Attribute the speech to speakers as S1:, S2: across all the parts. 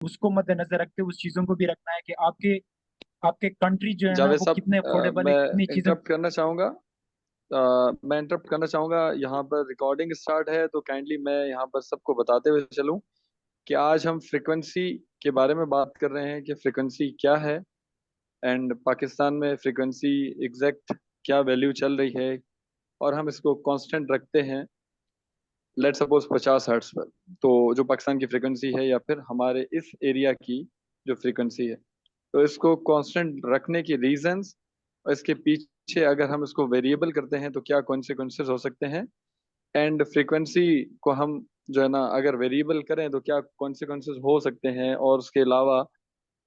S1: उसको मद्देनजर रखते हुए उस चीजों को भी रखना है कि आपके आपके कंट्री जो है ना
S2: जावेद
S1: वो
S2: साहब,
S1: कितने अफोर्डेबल है,
S2: मैं
S1: कितनी चीजें।
S2: इंटरप्ट करना चाहूँगा। मैं इंटरप्ट करना चाहूँगा, यहाँ पर रिकॉर्डिंग स्टार्ट है तो काइंडली मैं यहाँ पर सबको बताते हुए चलूँ कि आज हम फ्रिक्वेंसी के बारे में बात कर रहे हैं कि फ्रिक्वेंसी क्या है, एंड पाकिस्तान में फ्रिक्वेंसी एग्जैक्ट क्या वैल्यू चल रही है, और हम इसको कांस्टेंट रखते हैं लेट सपोज 50 हर्ट्ज पर। तो जो पाकिस्तान की फ्रिक्वेंसी है या फिर हमारे इस एरिया की जो फ्रिक्वेंसी है, तो इसको कांस्टेंट रखने की रीजंस और इसके पीछे अगर हम इसको वेरिएबल करते हैं तो क्या कॉन्सिक्वेंसेस हो सकते हैं, एंड फ्रीक्वेंसी को हम जो है ना अगर वेरिएबल करें तो क्या कॉन्सिक्वेंसेस हो सकते हैं, और उसके अलावा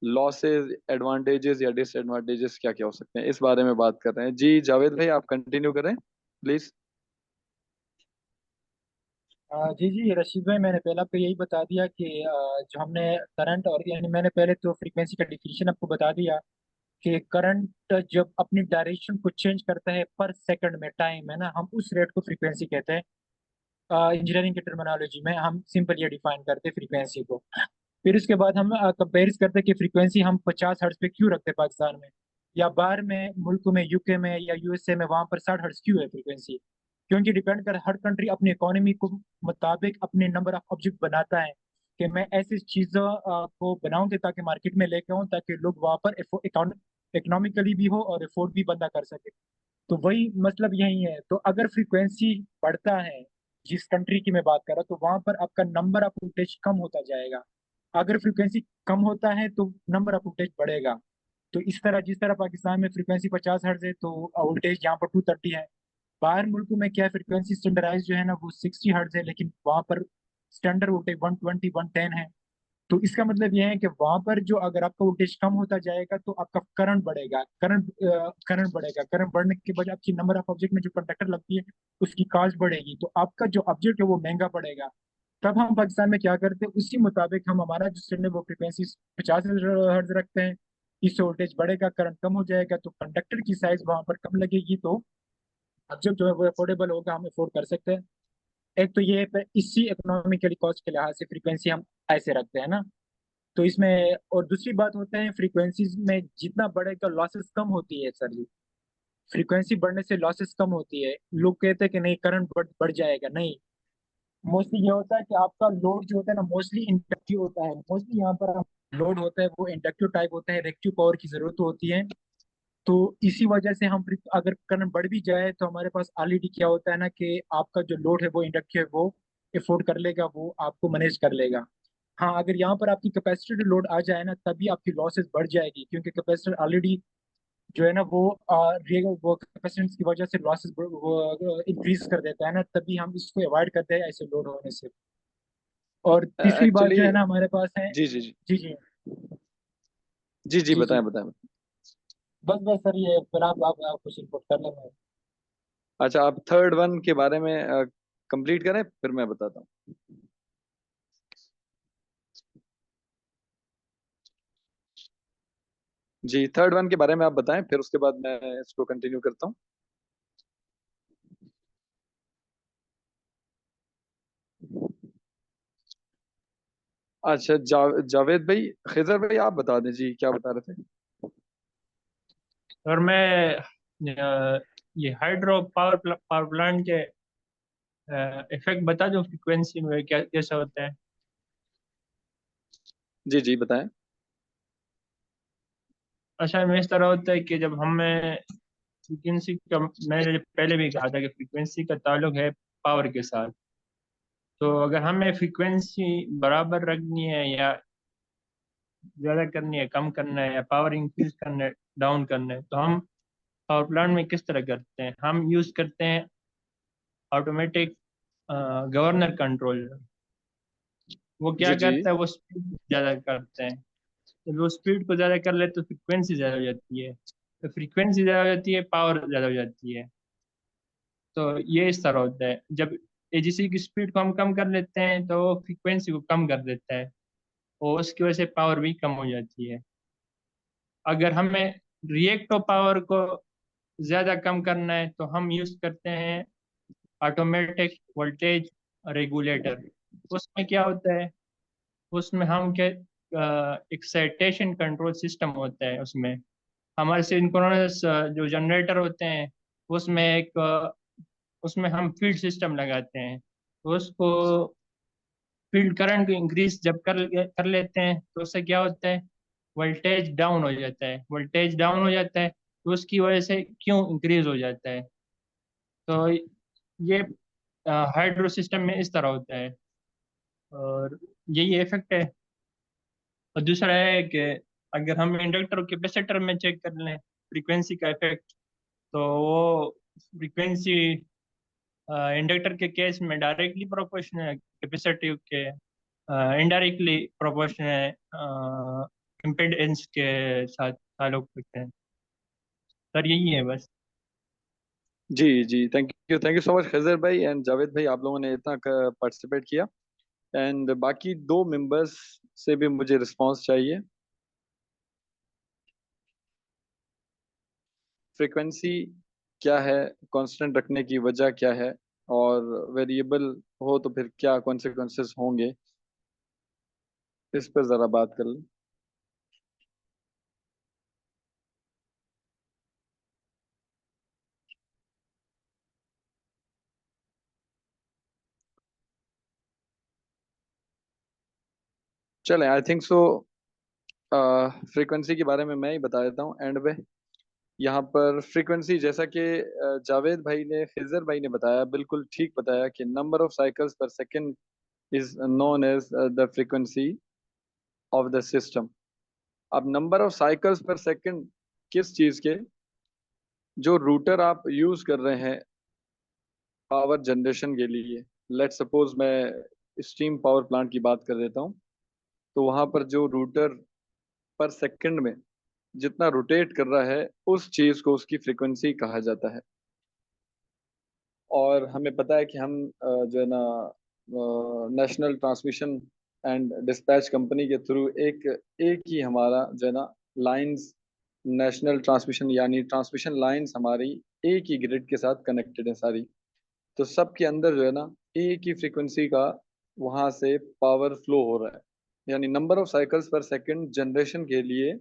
S2: लॉसेस, एडवांटेजेस या डिसएडवांटेजेस क्या क्या हो सकते हैं, इस बारे में बात कर रहे हैं। जी जावेद भाई, आप कंटिन्यू करें प्लीज।
S1: जी जी रशीद भाई, मैंने पहले आपको यही बता दिया कि जो हमने करंट और यानी मैंने पहले तो फ्रीक्वेंसी का डिफिनेशन आपको बता दिया कि करंट जब अपनी डायरेक्शन को चेंज करता है पर सेकंड में, टाइम है ना, हम उस रेट को फ्रीक्वेंसी कहते हैं। इंजीनियरिंग की टर्मिनोलॉजी में हम सिंपल ये डिफाइन करते हैं फ्रीक्वेंसी को। फिर उसके बाद हम कंपेयर करते हैं कि फ्रीक्वेंसी हम 50 हर्ट्ज पे क्यों रखते हैं पाकिस्तान में, या बाहर में मुल्कों में, यूके में या यूएसए में, वहां पर 60 हर्ट्ज क्यों है फ्रीक्वेंसी। क्योंकि डिपेंड कर, हर कंट्री अपनी इकोनॉमी को मुताबिक अपने नंबर ऑफ ऑब्जेक्ट बनाता है कि मैं ऐसी चीजों को बनाऊंगे ताकि मार्केट में लेके आऊं, ताकि लोग वहां पर इकोनॉमिकली भी हो और अफोर्ड भी बंदा कर सके। तो वही मतलब यही है। तो अगर फ्रीक्वेंसी बढ़ता है, जिस कंट्री की मैं बात कर रहा हूँ, तो वहां पर आपका नंबर ऑफ वोल्टेज कम होता जाएगा। अगर फ्रीक्वेंसी कम होता है तो नंबर ऑफ वोल्टेज बढ़ेगा। तो इस तरह, जिस तरह पाकिस्तान में फ्रीक्वेंसी 50 हर्ट्ज है तो वोल्टेज यहाँ पर 230 है। बाहर मुल्कों में क्या फ्रीक्वेंसी स्टैंडर्डाइज जो है ना वो 60 हर्ट्ज है, लेकिन वहां पर स्टैंडर्ड वोल्टेज 120 110 है। तो इसका मतलब यह है कि वहां पर जो, अगर आपका वोल्टेज कम होता जाएगा तो आपका करंट बढ़ेगा, करंट बढ़ेगा, करंट बढ़ने के बाद आपकी नंबर ऑफ ऑब्जेक्ट में जो कंडक्टर लगती है उसकी कॉस्ट बढ़ेगी, तो आपका जो ऑब्जेक्ट है वो महंगा पड़ेगा। तब हम पाकिस्तान में क्या करते हैं, उसी मुताबिक हम, हमारा जो स्टैंडर्ड वो फ्रिक्वेंसी 50 हर्ट्ज रखते हैं। इससे वोल्टेज बढ़ेगा, करंट कम हो जाएगा, तो कंडक्टर की साइज वहां पर कम लगेगी, तो ऑब्जेक्ट जो है वो अफोर्डेबल होगा, हम अफोर्ड कर सकते हैं। एक तो ये है, पर इसी इकोनॉमिकली कॉस्ट के लिहाज से फ्रीक्वेंसी हम ऐसे रखते हैं ना। तो इसमें और दूसरी बात होता है, फ्रीक्वेंसीज में जितना बढ़ेगा लॉसेस कम होती है सर जी। फ्रीक्वेंसी बढ़ने से लॉसेस कम होती है। लोग कहते हैं कि नहीं करंट बढ़ जाएगा, नहीं। मोस्टली ये होता है कि आपका लोड जो होता है ना मोस्टली इंडक्टिव होता है। मोस्टली यहाँ पर लोड होता है वो इंडक्टिव टाइप होता है, रेक्टिव पावर की जरूरत होती है। तो इसी वजह से हम अगर करंट बढ़ भी जाए तो हमारे पास ऑलरेडी क्या होता है ना कि आपका जो लोड है वो इंडक्टिव है, वो अफोर्ड कर लेगा, वो आपको मैनेज कर लेगा। हाँ, अगर यहाँ पर आपकी कैपेसिटी लोड आ जाए ना तभी आपकी लॉसेस बढ़ जाएगी, क्योंकि कैपेसिटर ऑलरेडी जो है ना वो कैपेसिटेंस की वजह से लॉसेस वो इंक्रीज कर देता है ना, तभी हम इसको अवॉइड करते हैं ऐसे लोड होने से। और तीसरी बात
S2: एक्चुअली
S1: जो है ना हमारे पास है।
S2: जी जी जी
S1: जी जी।
S2: जी जी,
S1: जी जी।
S2: बताएं बताएं।
S1: बस बस सर, ये फिर आप कुछ इनपुट कर लेंगे।
S2: अच्छा, आप थर्ड वन के बारे में कंप्लीट करें फिर मैं बताता हूँ। जी, थर्ड वन के बारे में आप बताएं, फिर उसके बाद मैं इसको कंटिन्यू करता हूँ। अच्छा, जावेद भाई, खिजर भाई आप बता दें जी, क्या बता रहे थे।
S3: और मैं ये हाइड्रो पावर प्लांट के इफेक्ट बता दूं फ्रिक्वेंसी में क्या कैसा होता है।
S2: जी जी बताएं।
S3: असल में इस तरह होता है कि जब हमें फ्रिक्वेंसी का, मैंने पहले भी कहा था कि फ्रिक्वेंसी का ताल्लुक है पावर के साथ। तो अगर हमें फ्रिक्वेंसी बराबर रखनी है या ज़्यादा करनी है, कम करना है, या पावर इंक्रीज करना है, डाउन करना है, तो हम पावर प्लांट में किस तरह करते हैं, हम यूज़ करते हैं ऑटोमेटिक गवर्नर कंट्रोल। वो क्या
S2: जी जी।
S3: करता है, वो स्पीड ज़्यादा करते हैं। तो वो स्पीड को ज़्यादा कर ले तो फ्रिक्वेंसी ज़्यादा हो जाती है, तो फ्रिक्वेंसी ज़्यादा हो जाती है, पावर ज़्यादा हो जाती है। तो ये इस तरह होता है, जब एजीसी की स्पीड को हम कम कर लेते हैं तो वो फ्रिक्वेंसी को कम कर देता है, और उसकी वजह से पावर भी कम हो जाती है। अगर हमें रिएक्टिव पावर को ज़्यादा कम करना है तो हम यूज़ करते हैं ऑटोमेटिक वोल्टेज रेगुलेटर। उसमें क्या होता है, उसमें हम क्या एक्साइटेशन कंट्रोल सिस्टम होता है उसमें। हमारे सिंक्रोनस जो जनरेटर होते हैं उसमें उसमें हम फील्ड सिस्टम लगाते हैं। तो उसको फील्ड करंट इंक्रीज जब कर लेते हैं तो उससे क्या होता है, वोल्टेज डाउन हो जाता है। वोल्टेज डाउन हो जाता है तो उसकी वजह से क्यों इंक्रीज हो जाता है। तो ये हाइड्रो सिस्टम में इस तरह होता है और यही इफेक्ट है। और दूसरा है कि अगर हम इंडक्टर और कैपेसिटर में चेक कर लें फ्रीक्वेंसी का इफेक्ट, तो वो फ्रीक्वेंसी इंडक्टर के केस में डायरेक्टली प्रोपोर्शनल है, कैपेसिटिव के इनडायरेक्टली प्रोपोर्शनल है इम्पीडेंस के साथ ताल्लुक रखते हैं। सर यही है बस।
S2: जी जी, थैंक यू सो मच खजर भाई एंड जावेद भाई, आप लोगों ने इतना पार्टिसिपेट किया। एंड बाकी दो मेंबर्स से भी मुझे रिस्पांस चाहिए। फ्रीक्वेंसी क्या है, कांस्टेंट रखने की वजह क्या है, और वेरिएबल हो तो फिर क्या कॉन्सिक्वेंसेस होंगे, इस पर ज़रा बात कर लें। चलें, आई थिंक सो फ्रीक्वेंसी के बारे में मैं ही बता देता हूँ एंड पे। यहाँ पर फ्रीक्वेंसी जैसा कि जावेद भाई ने, खिजर भाई ने बताया, बिल्कुल ठीक बताया कि number of cycles per second is known as the frequency of the system. अब number of cycles per second किस चीज़ के, जो रूटर आप यूज़ कर रहे हैं पावर जनरेशन के लिए। लेट सपोज मैं स्टीम पावर प्लांट की बात कर देता हूँ, तो वहाँ पर जो रूटर पर सेकंड में जितना रोटेट कर रहा है उस चीज़ को उसकी फ्रीक्वेंसी कहा जाता है। और हमें पता है कि हम जो है ना national transmission and dispatch company के थ्रू एक एक ही हमारा जो है ना लाइंस, नेशनल ट्रांसमिशन यानी ट्रांसमिशन लाइंस हमारी एक ही ग्रिड के साथ कनेक्टेड है सारी। तो सबके अंदर जो है ना एक ही फ्रीक्वेंसी का वहाँ से पावर फ्लो हो रहा है। यानी number of cycles per second generation के लिए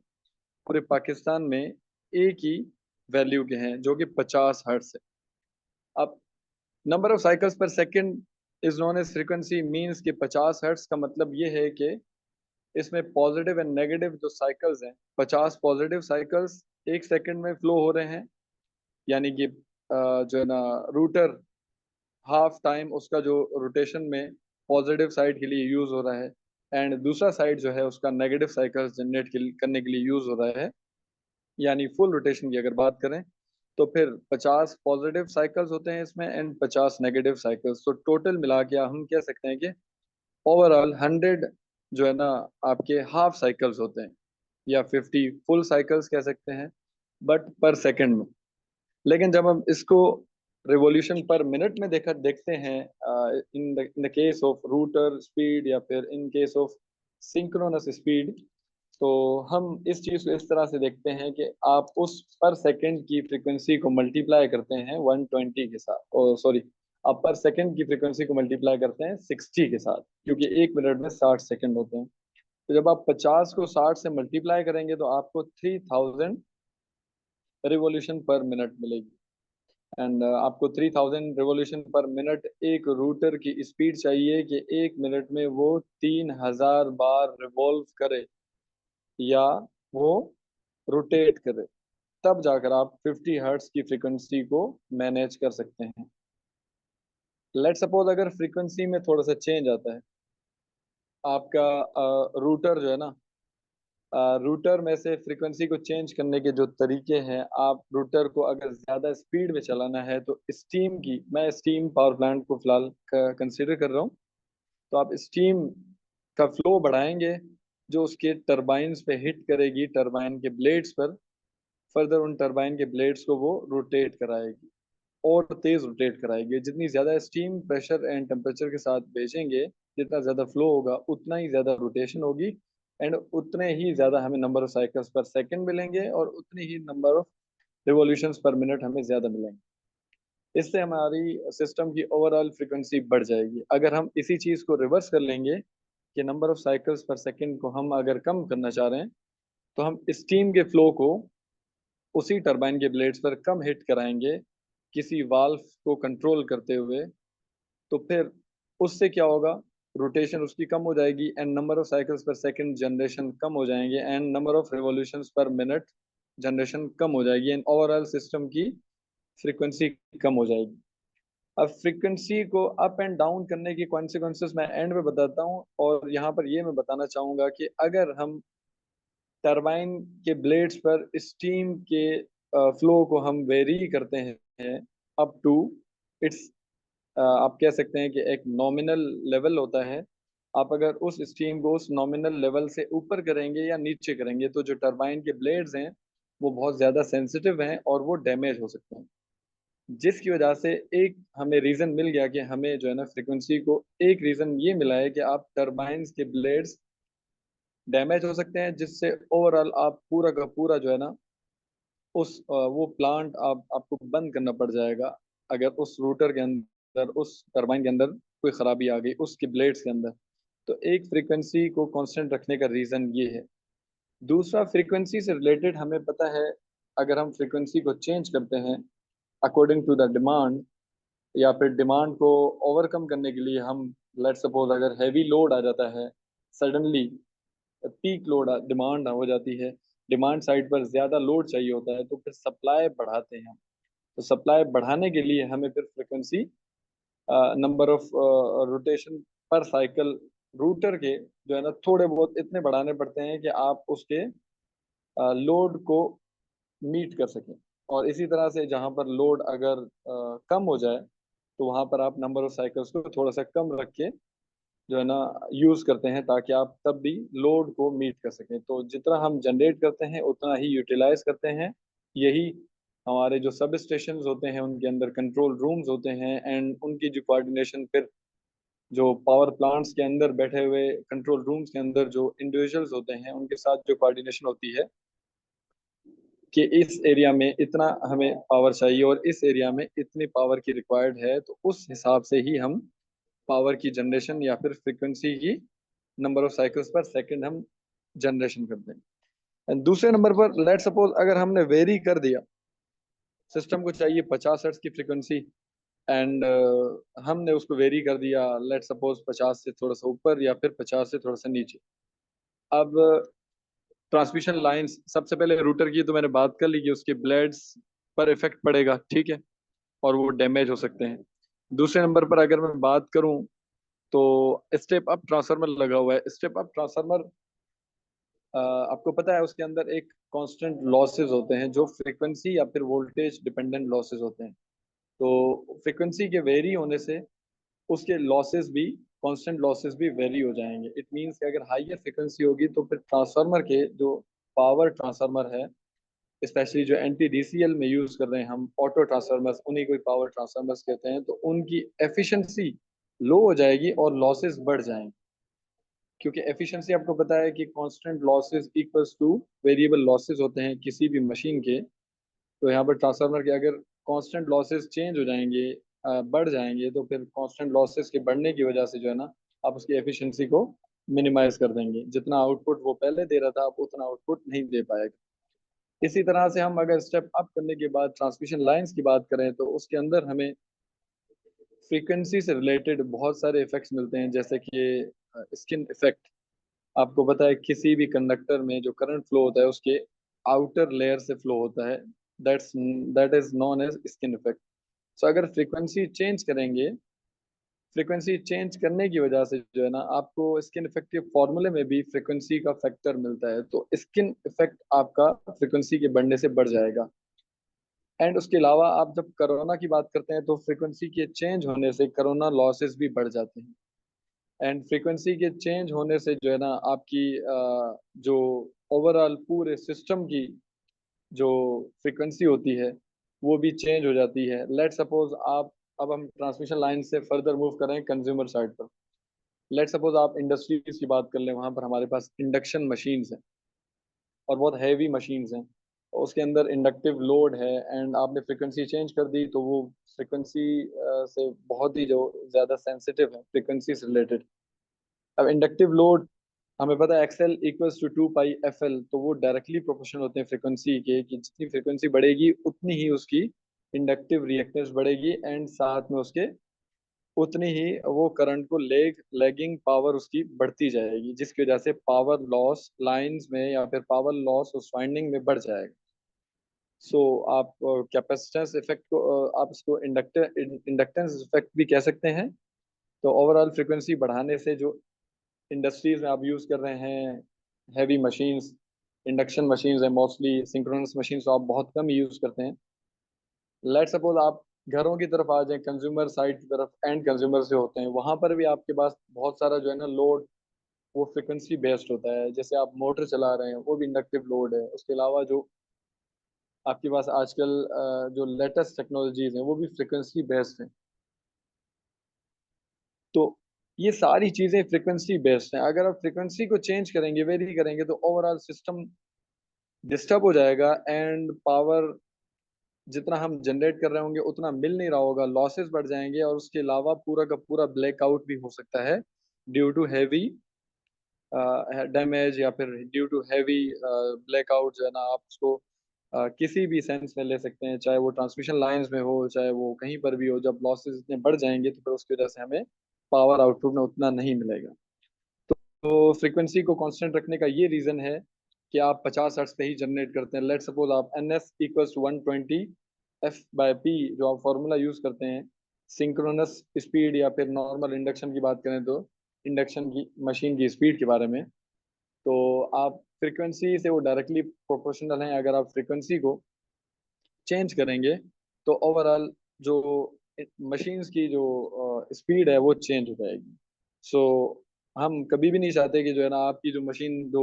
S2: पूरे पाकिस्तान में एक ही वैल्यू के हैं, जो कि 50 हर्ट्ज है। अब number of cycles per second is known as frequency means कि 50 हर्ट्ज का मतलब ये है कि इसमें पॉजिटिव एंड नेगेटिव जो साइकिल्स हैं, 50 पॉजिटिव साइकिल्स एक सेकंड में फ्लो हो रहे हैं। यानी कि जो है ना रूटर हाफ टाइम उसका जो रोटेशन में पॉजिटिव साइड के लिए यूज हो रहा है, एंड दूसरा साइड जो है उसका नेगेटिव साइकिल्स जनरेट करने के लिए यूज हो रहा है। यानी फुल रोटेशन की अगर बात करें तो फिर 50 पॉजिटिव साइकिल्स होते हैं इसमें एंड 50 नेगेटिव साइकिल्स। तो टोटल मिला के हम कह सकते हैं कि ओवरऑल 100 जो है ना आपके हाफ साइकिल्स होते हैं, या 50 फुल साइकिल्स कह सकते हैं, बट पर सेकंड में। लेकिन जब हम इसको रिवॉल्यूशन पर मिनट में देखते हैं, in the case of router speed या फिर in case of synchronous speed, तो हम इस चीज को इस तरह से देखते हैं कि आप उस पर सेकंड की फ्रीक्वेंसी को मल्टीप्लाई करते हैं 120 के साथ, और सॉरी, आप पर सेकंड की फ्रीक्वेंसी को मल्टीप्लाई करते हैं 60 के साथ, क्योंकि एक मिनट में 60 सेकंड होते हैं। तो जब आप 50 को 60 से मल्टीप्लाई करेंगे तो आपको 3000 रिवॉल्यूशन पर मिनट मिलेगी। एंड आपको 3000 रिवॉल्यूशन पर मिनट एक रूटर की स्पीड चाहिए कि एक मिनट में वो 3000 बार रिवॉल्व करे या वो रोटेट करे, तब जाकर आप 50 हर्ट्ज की फ्रीक्वेंसी को मैनेज कर सकते हैं। लेट सपोज अगर फ्रीक्वेंसी में थोड़ा सा चेंज आता है, आपका रूटर जो है ना, रूटर में से फ्रीक्वेंसी को चेंज करने के जो तरीके हैं, आप रूटर को अगर ज़्यादा स्पीड में चलाना है तो स्टीम की, मैं स्टीम पावर प्लांट को फिलहाल कंसिडर कर रहा हूँ, तो आप स्टीम का फ्लो बढ़ाएंगे जो उसके टरबाइन्स पे हिट करेगी, टरबाइन के ब्लेड्स पर। फर्दर उन टरबाइन के ब्लेड्स को वो रोटेट कराएगी और तेज रोटेट कराएगी। जितनी ज़्यादा स्टीम प्रेशर एंड टेम्परेचर के साथ भेजेंगे, जितना ज़्यादा फ्लो होगा उतना ही ज़्यादा रोटेशन होगी, एंड उतने ही ज़्यादा हमें number of cycles per second मिलेंगे और उतनी ही number of revolutions per minute हमें ज़्यादा मिलेंगे। इससे हमारी सिस्टम की ओवरऑल फ्रिक्वेंसी बढ़ जाएगी। अगर हम इसी चीज़ को रिवर्स कर लेंगे कि number of cycles per second को हम अगर कम करना चाह रहे हैं तो हम स्टीम के फ्लो को उसी टरबाइन के ब्लेड्स पर कम हिट कराएंगे किसी वाल्व को कंट्रोल करते हुए। तो फिर उससे क्या होगा, रोटेशन उसकी कम हो जाएगी and number of cycles per second generation कम हो जाएंगे and number of revolutions per minute generation कम हो जाएगी एंड ओवरऑल सिस्टम की फ्रीक्वेंसी कम हो जाएगी। अब फ्रीक्वेंसी को अप एंड डाउन करने की कॉन्सिक्वेंसेस मैं एंड में बताता हूँ, और यहाँ पर ये मैं बताना चाहूंगा कि अगर हम टरबाइन के ब्लेड्स पर स्टीम के फ्लो को हम वेरी करते हैं अप टू इट्स, आप कह सकते हैं कि एक नॉमिनल लेवल होता है। आप अगर उस स्टीम को उस नॉमिनल लेवल से ऊपर करेंगे या नीचे करेंगे तो जो टरबाइन के ब्लेड्स हैं वो बहुत ज़्यादा सेंसिटिव हैं और वो डैमेज हो सकते हैं, जिसकी वजह से एक हमें रीज़न मिल गया कि हमें जो है ना फ्रिक्वेंसी को एक रीज़न ये मिला है कि आप टरबाइन्स के ब्लेड्स डैमेज हो सकते हैं, जिससे ओवरऑल आप पूरा का पूरा जो है ना वो प्लांट आपको बंद करना पड़ जाएगा अगर उस रूटर के अंदर उस टरबाइन के अंदर कोई खराबी आ गई उसके ब्लेड्स के अंदर। तो एक फ्रीक्वेंसी को कांस्टेंट रखने का रीज़न ये है। दूसरा, फ्रीक्वेंसी से रिलेटेड हमें पता है अगर हम फ्रीक्वेंसी को चेंज करते हैं अकॉर्डिंग टू द डिमांड या फिर डिमांड को ओवरकम करने के लिए हम, लेट सपोज अगर हैवी लोड आ जाता है सडनली, पीक लोड डिमांड हो जाती है, डिमांड साइड पर ज़्यादा लोड चाहिए होता है तो फिर सप्लाई बढ़ाते हैं। तो सप्लाई बढ़ाने के लिए हमें फिर फ्रिक्वेंसी, नंबर ऑफ रोटेशन पर साइकिल रूटर के जो है ना थोड़े बहुत इतने बढ़ाने पड़ते हैं कि आप उसके लोड को मीट कर सकें। और इसी तरह से जहाँ पर लोड अगर कम हो जाए तो वहाँ पर आप नंबर ऑफ साइकिल्स को थोड़ा सा कम रख के जो है ना यूज़ करते हैं ताकि आप तब भी लोड को मीट कर सकें। तो जितना हम जनरेट करते हैं उतना ही यूटिलाइज करते हैं। यही हमारे जो सब स्टेशन होते हैं उनके अंदर कंट्रोल रूम्स होते हैं एंड उनकी जो कोऑर्डिनेशन फिर जो पावर प्लांट्स के अंदर बैठे हुए कंट्रोल रूम्स के अंदर जो इंडिविजुअल्स होते हैं उनके साथ जो कोऑर्डिनेशन होती है कि इस एरिया में इतना हमें पावर चाहिए और इस एरिया में इतनी पावर की रिक्वायर्ड है, तो उस हिसाब से ही हम पावर की जनरेशन या फिर फ्रीक्वेंसी की number of cycles per second हम जनरेशन करते हैं। एंड दूसरे नंबर पर लेट सपोज अगर हमने वेरी कर दिया, सिस्टम को चाहिए 50 हर्ट्ज की फ्रीक्वेंसी एंड हमने उसको वेरी कर दिया लेट सपोज 50 से थोड़ा सा ऊपर या फिर 50 से थोड़ा सा नीचे। अब ट्रांसमिशन लाइंस, सबसे पहले रूटर की तो मैंने बात कर ली कि उसके ब्लेड्स पर इफेक्ट पड़ेगा, ठीक है, और वो डैमेज हो सकते हैं। दूसरे नंबर पर अगर मैं बात करूं तो स्टेप अप ट्रांसफार्मर लगा हुआ है। स्टेप अप ट्रांसफार्मर, आपको पता है उसके अंदर एक कांस्टेंट लॉसेस होते हैं जो फ्रीक्वेंसी या फिर वोल्टेज डिपेंडेंट लॉसेस होते हैं। तो फ्रीक्वेंसी के वेरी होने से उसके लॉसेस भी, कांस्टेंट लॉसेस भी वेरी हो जाएंगे। इट मींस कि अगर हाइयर फ्रीक्वेंसी होगी तो फिर ट्रांसफार्मर के जो पावर ट्रांसफार्मर है, स्पेशली जो एनटी डीसीएल में यूज कर रहे हैं हम ऑटो ट्रांसफार्मर्स, उन्हीं को पावर ट्रांसफार्मर्स कहते हैं, तो उनकी एफिशिएंसी लो हो जाएगी और लॉसेस बढ़ जाएंगे। क्योंकि एफिशिएंसी आपको पता है कि constant losses equals two variable losses होते हैं किसी भी मशीन के। तो यहाँ पर ट्रांसफार्मर के अगर कांस्टेंट लॉसेस चेंज हो जाएंगे, बढ़ जाएंगे, तो फिर कांस्टेंट लॉसेस के बढ़ने की वजह से जो है ना आप उसकी एफिशिएंसी को मिनिमाइज कर देंगे। जितना आउटपुट वो पहले दे रहा था आप उतना आउटपुट नहीं दे पाएगा। इसी तरह से हम अगर स्टेप अप करने के बाद ट्रांसमिशन लाइंस की बात करें तो उसके अंदर हमें फ्रीक्वेंसी से रिलेटेड बहुत सारे इफेक्ट्स मिलते हैं, जैसे कि स्किन इफेक्ट। आपको पता है किसी भी कंडक्टर में जो करंट फ्लो होता है उसके आउटर लेयर से फ्लो होता है, that's that is known as skin effect. So अगर फ्रीक्वेंसी चेंज करेंगे, फ्रीक्वेंसी चेंज करने की वजह से जो है ना आपको स्किन इफेक्ट के फॉर्मूले में भी फ्रीक्वेंसी का फैक्टर मिलता है, तो स्किन इफेक्ट आपका फ्रीक्वेंसी के बढ़ने से बढ़ जाएगा। एंड उसके अलावा आप जब कोरोना की बात करते हैं तो फ्रीक्वेंसी के चेंज होने से कोरोना लॉसेस भी बढ़ जाते हैं। एंड फ्रीक्वेंसी के चेंज होने से जो है ना आपकी जो ओवरऑल पूरे सिस्टम की जो फ्रीक्वेंसी होती है वो भी चेंज हो जाती है। लेट सपोज आप, अब हम ट्रांसमिशन लाइन से फर्दर मूव करें कंज्यूमर साइड पर। लेट सपोज आप इंडस्ट्रीज की बात कर लें, वहाँ पर हमारे पास इंडक्शन मशीन्स हैं और बहुत हैवी मशीन्स हैं, उसके अंदर इंडक्टिव लोड है एंड आपने फ्रीक्वेंसी चेंज कर दी तो वो फ्रीक्वेंसी से बहुत ही जो ज़्यादा सेंसिटिव है फ्रीक्वेंसी से रिलेटेड, अब इंडक्टिव लोड हमें पता है XL equals to 2 pi F L, तो वो डायरेक्टली प्रोपोर्शनल होते हैं फ्रिक्वेंसी के, कि जितनी फ्रिक्वेंसी बढ़ेगी उतनी ही उसकी इंडक्टिव रिएक्टेंस बढ़ेगी, एंड साथ में उसके उतनी ही वो करंट को लैगिंग पावर उसकी बढ़ती जाएगी, जिसकी वजह से पावर लॉस लाइंस में या फिर पावर लॉस उस वाइंडिंग में बढ़ जाएगा। सो आप कैपेसिटेंस इफेक्ट को आप इसको इंडक्टेंस इफेक्ट भी कह सकते हैं। तो ओवरऑल फ्रिक्वेंसी बढ़ाने से जो इंडस्ट्रीज में आप यूज कर रहे हैं हैवी मशीन्स, इंडक्शन मशीन्स है मोस्टली, सिंक्रोनस मशीन्स तो आप बहुत कम यूज करते हैं। लेट सपोज आप घरों की तरफ आ जाएं, कंज्यूमर साइड की तरफ, एंड कंज्यूमर से होते हैं, वहां पर भी आपके पास बहुत सारा जो है ना लोड वो फ्रिक्वेंसी बेस्ड होता है। जैसे आप मोटर चला रहे हैं वो भी इंडक्टिव लोड है। उसके अलावा जो आपके पास आजकल जो लेटेस्ट टेक्नोलॉजीज हैं वो भी फ्रिक्वेंसी बेस्ड हैं। तो ये सारी चीजें फ्रिक्वेंसी बेस्ड हैं। अगर आप फ्रिक्वेंसी को चेंज करेंगे, वेरी करेंगे, तो ओवरऑल सिस्टम डिस्टर्ब हो जाएगा, एंड पावर जितना हम जनरेट कर रहे होंगे उतना मिल नहीं रहा होगा, लॉसेस बढ़ जाएंगे, और उसके अलावा पूरा का पूरा ब्लैकआउट भी हो सकता है ड्यू टू हैवी डैमेज, या फिर ड्यू टू हैवी ब्लैकआउट जो है ना, आप उसको किसी भी सेंस में ले सकते हैं, चाहे वो ट्रांसमिशन लाइंस में हो, चाहे वो कहीं पर भी हो। जब लॉसेस इतने बढ़ जाएंगे तो फिर उसकी वजह से हमें पावर आउटपुट में उतना नहीं मिलेगा। तो फ्रीक्वेंसी को कांस्टेंट रखने का ये रीजन है कि आप 50 हर्ट्ज पे ही जनरेट करते हैं। लेट सपोज आप N S equals to 120 F/P जो आप फॉर्मूला यूज करते हैं सिंक्रोनस स्पीड या फिर नॉर्मल इंडक्शन की बात करें तो इंडक्शन की मशीन की स्पीड के बारे में, तो आप फ्रीक्वेंसी से वो डायरेक्टली प्रोपोर्शनल हैं। अगर आप फ्रीक्वेंसी को चेंज करेंगे तो ओवरऑल जो मशीन्स की जो स्पीड है वो चेंज हो जाएगी। सो हम कभी भी नहीं चाहते कि जो है ना आपकी जो मशीन जो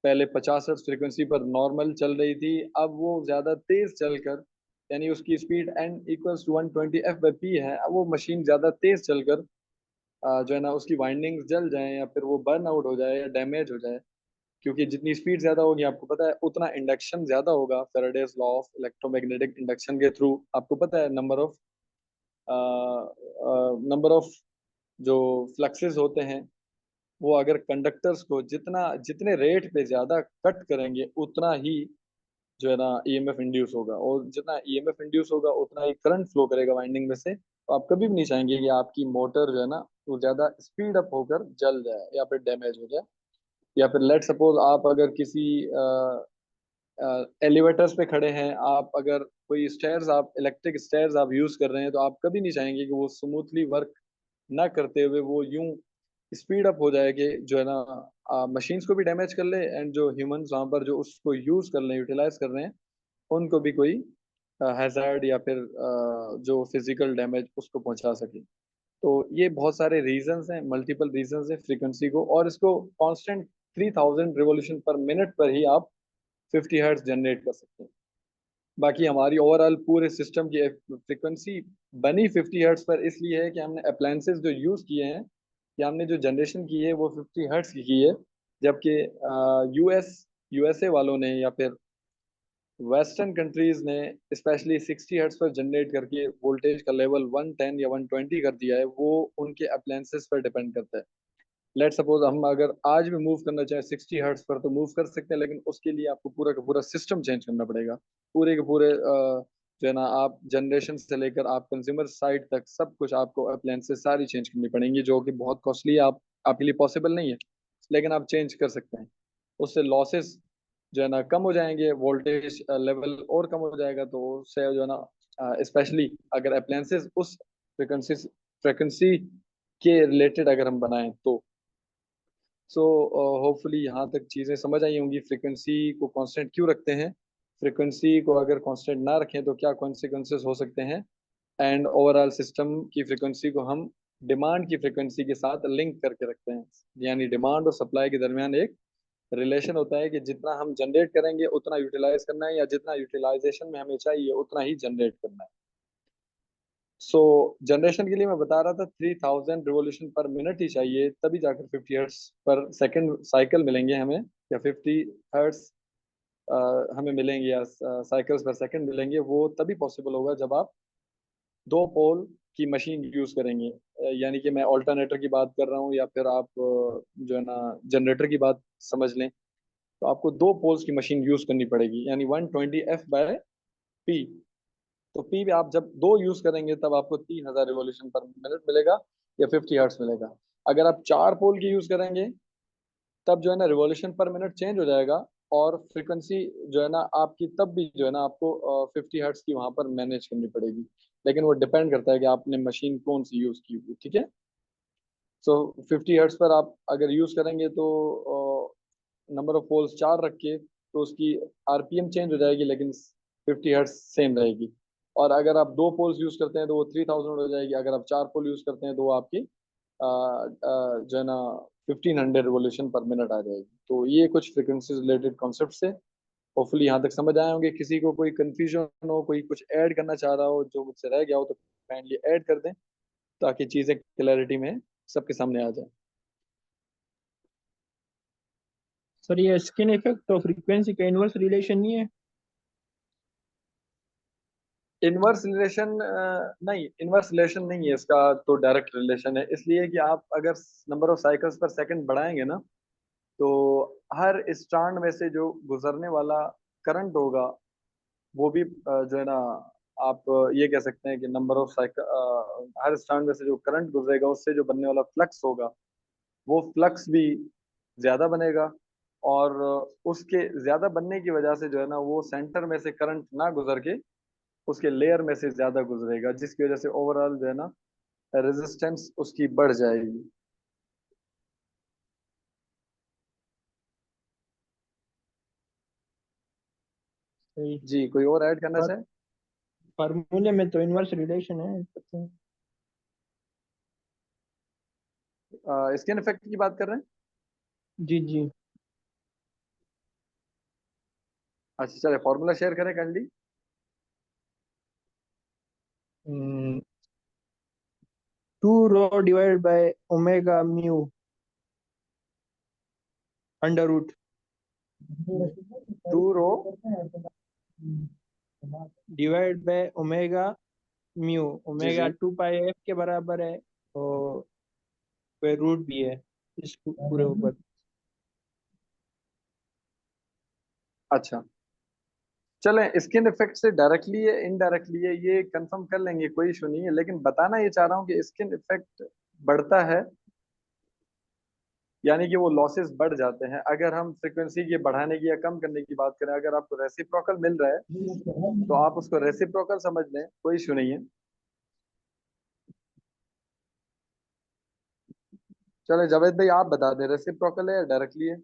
S2: पहले 50 हर्ट्ज फ्रीक्वेंसी पर नॉर्मल चल रही थी, अब वो ज़्यादा तेज चलकर, यानी उसकी speed N equals to 120 F/P है, अब वो मशीन ज़्यादा तेज चलकर जो है ना उसकी वाइंडिंग्स जल जाए, या फिर वो बर्न आउट हो जाए या डैमेज हो जाए। क्योंकि जितनी स्पीड ज्यादा होगी आपको पता है उतना इंडक्शन ज्यादा होगा। Faraday's law of electromagnetic induction के थ्रू आपको पता है नंबर ऑफ जो फ्लक्सेस होते हैं वो अगर कंडक्टर्स को जितना जितने रेट पे ज्यादा कट करेंगे उतना ही जो है ना ईएमएफ इंड्यूस होगा, और जितना ईएमएफ इंड्यूस होगा उतना ही करंट फ्लो करेगा वाइंडिंग में से। तो आप कभी भी नहीं चाहेंगे कि आपकी मोटर जो है ना वो ज्यादा स्पीड अप होकर जल जाए या फिर डैमेज हो जाए। या फिर लेट सपोज आप अगर किसी एलिवेटर्स पे खड़े हैं, आप अगर कोई स्टेयर्स आप इलेक्ट्रिक स्टेयर्स आप यूज कर रहे हैं, तो आप कभी नहीं चाहेंगे कि वो स्मूथली वर्क ना करते हुए वो यूं स्पीड अप हो जाए कि जो है ना मशीन्स को भी डैमेज कर ले, एंड जो ह्यूमंस वहां पर जो उसको यूज कर रहे हैं यूटिलाइज कर रहे हैं उनको भी कोई हैजार्ड या फिर जो फिजिकल डैमेज उसको पहुंचा सके। तो ये बहुत सारे रीजंस हैं, मल्टीपल रीजंस हैं फ्रीक्वेंसी को, और इसको कांस्टेंट 3000 रिवॉल्यूशन पर मिनट पर ही आप 50 हर्ट्ज जनरेट कर सकते हैं। बाकी हमारी ओवरऑल पूरे सिस्टम की फ्रीक्वेंसी बनी 50 हर्ट्ज पर इसलिए है कि हमने अप्लायंसेस जो यूज किए हैं या हमने जो जनरेशन की है वो 50 हर्ट्ज की है। जबकि यूएसए वालों ने या फिर वेस्टर्न कंट्रीज ने स्पेशली 60 हर्ट्ज पर जनरेट करके वोल्टेज का लेवल 110 या 120 कर दिया है। वो उनके अप्लायंसेस पर डिपेंड करता है। लेट सपोज हम अगर आज भी मूव करना चाहें 60 हर्ट्ज पर तो मूव कर सकते हैं, लेकिन उसके लिए आपको पूरा का पूरा सिस्टम चेंज करना पड़ेगा। पूरे के पूरे जो है ना आप जनरेशन से लेकर आप कंज्यूमर साइड तक सब कुछ आपको अप्लायंसेस सारी चेंज करनी पड़ेंगी, जो कि बहुत कॉस्टली है, आप आपके लिए पॉसिबल नहीं है, लेकिन आप चेंज कर सकते हैं। उससे लॉसेस जो है ना कम हो जाएंगे, वोल्टेज लेवल और कम हो जाएगा। तो उससे जो है ना स्पेशली अगर अप्लायंसेस उस फ्रिक्वेंसी फ्रिक्वेंसी के रिलेटेड अगर हम बनाएं तो सो होपफुली यहाँ तक चीज़ें समझ आई होंगी फ्रीक्वेंसी को कांस्टेंट क्यों रखते हैं, फ्रीक्वेंसी को अगर कांस्टेंट ना रखें तो क्या कॉन्सिक्वेंसेस हो सकते हैं, एंड ओवरऑल सिस्टम की फ्रीक्वेंसी को हम डिमांड की फ्रीक्वेंसी के साथ लिंक करके रखते हैं। यानी डिमांड और सप्लाई के दरमियान एक रिलेशन होता है कि जितना हम जनरेट करेंगे उतना यूटिलाइज करना है, या जितना यूटिलाइजेशन में हमें चाहिए उतना ही जनरेट करना है। सो जनरेशन के लिए मैं बता रहा था 3000 रिवॉल्यूशन पर मिनट ही चाहिए, तभी जाकर 50 हर्ट्स पर सेकंड साइकिल मिलेंगे हमें, या 50 हर्ट्स हमें मिलेंगे, या साइकिल्स पर सेकंड मिलेंगे। वो तभी पॉसिबल होगा जब आप दो पोल की मशीन यूज करेंगे, यानी कि मैं ऑल्टरनेटर की बात कर रहा हूँ या फिर आप जो है ना जनरेटर की बात समझ लें, तो आपको 2 पोल्स की मशीन यूज करनी पड़ेगी, यानी 120F/P। तो पी में आप जब 2 यूज करेंगे तब आपको 3000 रिवॉल्यूशन पर मिनट मिलेगा या 50 हर्ट्स मिलेगा। अगर आप 4 पोल की यूज करेंगे तब जो है ना रिवॉल्यूशन पर मिनट चेंज हो जाएगा, और फ्रीक्वेंसी जो है ना आपकी तब भी जो है ना आपको 50 हर्ट्स की वहां पर मैनेज करनी पड़ेगी। लेकिन वो डिपेंड करता है कि आपने मशीन कौन सी यूज की हुई, ठीक है। सो 50 हर्ट्स पर आप अगर यूज करेंगे तो नंबर ऑफ पोल्स 4 रख के तो उसकी आरपीएम चेंज हो जाएगी, लेकिन 50 हर्ट्स सेम रहेगी। और अगर आप 2 पोल्स यूज करते हैं तो वो 3000 हो जाएगी। अगर आप 4 पोल यूज करते हैं तो वो आपकी जो है ना 1500 रिवोल्यूशन पर मिनट आ जाएगी। तो ये कुछ फ्रिक्वेंसी रिलेटेड कॉन्सेप्ट है। होपफुली यहाँ तक समझ आए होंगे। किसी को कोई कंफ्यूजन हो, कोई कुछ ऐड करना चाह रहा हो जो मुझसे रह गया हो, तो काइंडली ऐड कर दें ताकि चीज़ें क्लैरिटी में सबके सामने आ जाए।
S3: सर ये स्किन इफेक्ट और फ्रीक्वेंसी का इनवर्स रिलेशन नहीं है?
S2: इनवर्स रिलेशन नहीं, इनवर्स रिलेशन नहीं है इसका, तो डायरेक्ट रिलेशन है। इसलिए कि आप अगर number of cycles per second बढ़ाएंगे ना, तो हर स्ट्रैंड में से जो गुजरने वाला करंट होगा वो भी जो है ना आप ये कह सकते हैं कि number of cycle, her strand में से जो करंट गुजरेगा उससे जो बनने वाला फ्लक्स होगा वो फ्लक्स भी ज्यादा बनेगा। और उसके ज्यादा बनने की वजह से जो है ना वो सेंटर में से करंट ना गुजर के उसके लेयर में से ज्यादा गुजरेगा, जिसकी वजह से ओवरऑल जो है ना रेजिस्टेंस उसकी बढ़ जाएगी।
S3: सही।
S2: जी, कोई और ऐड करना
S3: पर
S2: चाहे?
S3: फार्मूले में तो इनवर्स रिलेशन है, पता है।
S2: स्किन इफेक्ट की बात कर रहे हैं?
S3: जी जी।
S2: अच्छा चले, फॉर्मूला शेयर करें kindly.
S3: 2 rho divided by omega mu under root.
S2: 2 rho
S3: divide by omega mu.
S2: जी
S3: ओमेगा
S2: जी।
S3: 2 पाई एफ के बराबर है, और फिर रूट भी है इस पूरे ऊपर।
S2: अच्छा चलें, स्किन इफेक्ट से डायरेक्टली है इनडायरेक्टली है ये कंफर्म कर लेंगे, कोई इशू नहीं है। लेकिन बताना ये चाह रहा हूँ कि स्किन इफेक्ट बढ़ता है, यानी कि वो लॉसेस बढ़ जाते हैं अगर हम फ्रिक्वेंसी के बढ़ाने की या कम करने की बात करें। अगर आपको रेसिप्रोकल मिल रहा है तो आप उसको रेसिप्रोकल समझ लें, कोई इशू नहीं है। चलो जावेद भाई आप बता दें, रेसिप्रोकल है या डायरेक्टली है?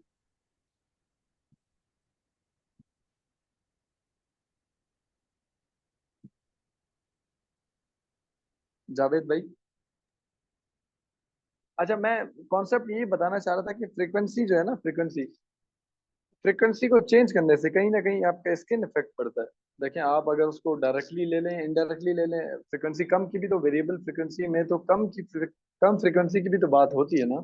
S2: जावेद भाई। अच्छा, मैं कॉन्सेप्ट यही बताना चाह रहा था कि फ्रीक्वेंसी जो है ना, फ्रीक्वेंसी फ्रीक्वेंसी को चेंज करने से कहीं ना कहीं आपका स्किन इफेक्ट पड़ता है। देखें, आप अगर उसको डायरेक्टली ले लें इनडायरेक्टली ले लें, फ्रीक्वेंसी कम की भी तो वेरिएबल फ्रीक्वेंसी में तो कम फ्रीक्वेंसी की भी तो बात होती है ना।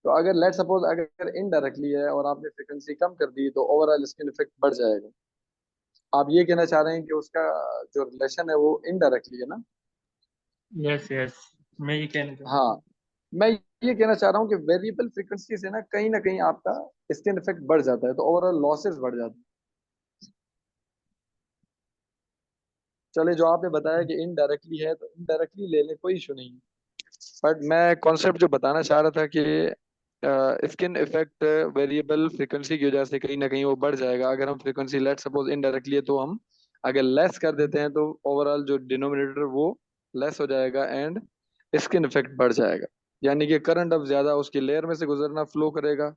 S2: तो अगर लेट सपोज अगर इनडायरेक्टली है और आपने फ्रीक्वेंसी कम कर दी तो ओवरऑल स्किन इफेक्ट बढ़ जाएगा। आप ये कहना चाह रहे हैं कि उसका जो रिलेशन है वो इनडायरेक्टली है ना?
S3: यस यस, मैं ये कहना चाहता
S2: हाँ, मैं ये कहना चाह रहा हूँ कि वेरिएबल फ्रीक्वेंसी से ना कहीं आपका स्किन इफेक्ट बढ़ जाता है, तो ओवरऑल लॉसेस बढ़ जाते हैं। चले, जो आपने बताया कि इनडायरेक्टली है तो इनडायरेक्टली ले लें, कोई इशू नहीं है। बट मैं कॉन्सेप्ट जो बताना चाह रहा था कि स्किन इफेक्ट वेरिएबल फ्रीक्वेंसी की वजह से कहीं ना कहीं वो बढ़ जाएगा। अगर हम फ्रीक्वेंसी लेट सपोज इनडायरेक्टली है तो हम अगर लेस कर देते हैं तो ओवरऑल जो डिनोमिनेटर वो लेस हो जाएगा एंड स्किन इफेक्ट बढ़ जाएगा। यानी कि करंट अब ज्यादा उसकी लेयर में से गुजरना फ्लो करेगा,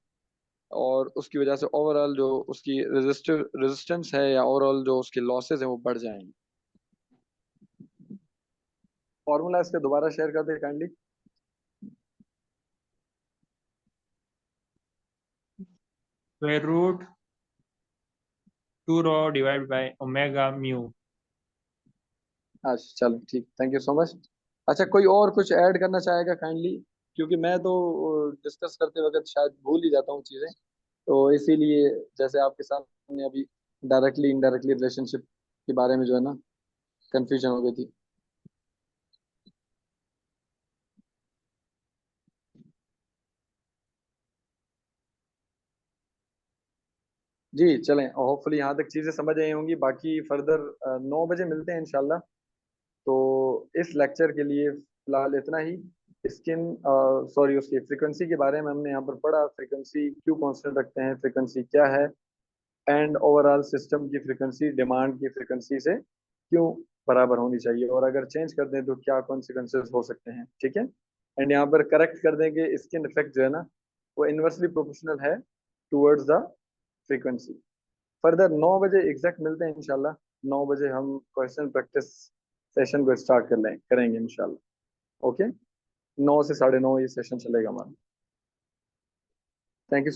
S2: और उसकी वजह से ओवरऑल जो उसकी रेजिस्टेंस है या ओवरऑल जो उसके लॉसेस हैं वो बढ़ जाएंगे। फॉर्मूला इसका दोबारा शेयर कर दे काइंडली।
S3: हूँ। Square root 2 rho divide by omega mu.
S2: अच्छा चलो ठीक, थैंक यू सो मच। अच्छा, कोई और कुछ ऐड करना चाहेगा काइंडली? क्योंकि मैं तो डिस्कस करते वक्त शायद भूल ही जाता हूँ चीज़ें, तो इसीलिए जैसे आपके सामने अभी डायरेक्टली इनडायरेक्टली रिलेशनशिप के बारे में जो है ना कंफ्यूजन हो गई थी। जी चलें, होपफुली यहाँ तक चीज़ें समझ आई होंगी। बाकी फर्दर 9 बजे मिलते हैं इंशाल्लाह। तो इस लेक्चर के लिए फिलहाल इतना ही। स्किन सॉरी उसकी फ्रीक्वेंसी के बारे में हमने यहाँ पर पढ़ा, फ्रीक्वेंसी क्यों कांस्टेंट रखते हैं, फ्रीक्वेंसी क्या है, एंड ओवरऑल सिस्टम की फ्रीक्वेंसी डिमांड की फ्रीक्वेंसी से क्यों बराबर होनी चाहिए, और अगर चेंज कर दें तो क्या कॉन्सिक्वेंसेस हो सकते हैं। ठीक है। एंड यहाँ पर करेक्ट कर दें कि स्किन इफेक्ट जो है ना, वो इन्वर्सली प्रोपोर्शनल है टूवर्ड्स द फ्रीक्वेंसी। फर्दर 9 बजे एग्जैक्ट मिलते हैं इंशाल्लाह। 9 बजे हम क्वेश्चन प्रैक्टिस सेशन को स्टार्ट करेंगे इंशाल्लाह। ओके, 9 से 9:30 ये सेशन चलेगा हमारा। Thank you.